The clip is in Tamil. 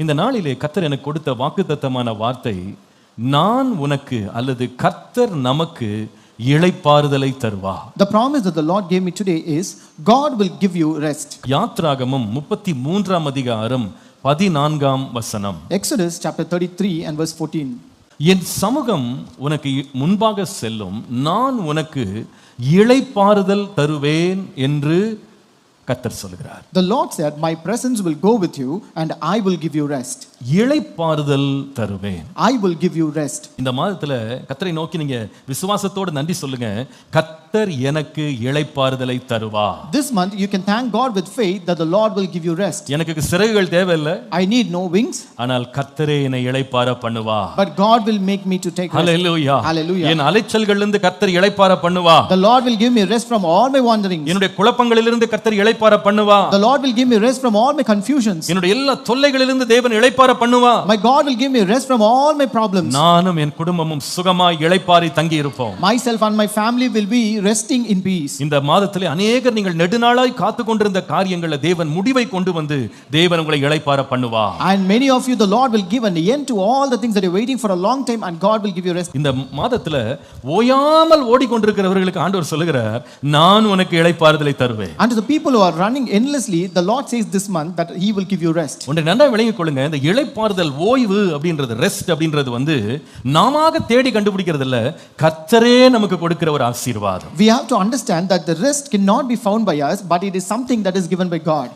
இந்த நாளிலே கர்த்தர் எனக்கு கொடுத்த வாக்குத்தத்தமான வார்த்தை, நான் உனக்கு அல்லது கர்த்தர் நமக்கு இளைப்பாறுதலை தருவா. The promise that the Lord gave me today is God will give you rest. யாத்ராகமம் 33 அதிகாரம் 14 வசனம். Exodus chapter 33 and verse 14. என் சமூகம் உனக்கு முன்பாக செல்லும், நான் உனக்கு இளைப்பாறுதல் தருவேன் என்று கர்த்தர் சொல்கிறார். The Lord said, my presence will go with you and I will give you rest. இளைப்பாறுதல் தருவேன். I will give you rest. இந்த மாதத்துல கர்த்தரை நோக்கி நீங்க விசுவாசத்தோடு நன்றி சொல்லுங்க. கர்த்தர் எனக்கு இளைப்பாறுதலை தருவா. This month you can thank God with faith that the Lord will give you rest. எனக்கு சிறகுகள் தேவையில்லை, I need no wings, ஆனால் கர்த்தரே என்னை இளைப்பாற பண்ணுவா. but God will make me to take rest. Hallelujah. Hallelujah. என் அலைச்சல்களிலிருந்து கர்த்தர் இளைப்பாற பண்ணுவா. The Lord will give me rest from all my wanderings. என்னுடைய குழப்பங்களிலிருந்து கர்த்தர் இளைப்பாற பண்ணுவா. The Lord will give me rest from all my confusions. என்னுடைய எல்லா தொல்லைகளிலிருந்து தேவன் இளைப்பாற பண்ணுவா. My God will give me rest from all my problems. நானும் என் குடும்பமும் சுகமாய் இளைப்பாறி தங்கி இருப்போம். Myself and my family will be resting in peace. இந்த மாதத்திலே அநேகர் நீங்கள் நெடுநாளாய் காத்து கொண்டிருந்த காரியங்களை தேவன் முடிவை கொண்டு வந்து தேவன் உங்களை இளைப்பாற பண்ணுவா. And many of you the Lord will give an end to all the things that you're waiting for a long time and God will give you rest. இந்த மாதத்துல ஓயாமல் ஓடிக்கொண்டிருக்கிறவர்களுக்கு ஆண்டவர் சொல்லுகிறார், நான் உனக்கு இளைப்பாறுதலை தருவேன். And to the people who are running endlessly, the Lord says this month that he will give you rest. ஒன்றை நன்றாக விளங்கிக் கொள்ளுங்க. இந்த இளைப்பாறுதல், ஓய்வு அப்படின்றது, ரெஸ்ட் அப்படின்றது வந்து நாமாக தேடி கண்டுபிடிக்கிறது இல்ல, கர்த்தரே நமக்கு கொடுக்கிற ஒரு ஆசீர்வாதம். We have to understand that the rest cannot be found by us, but it is something that is given by God.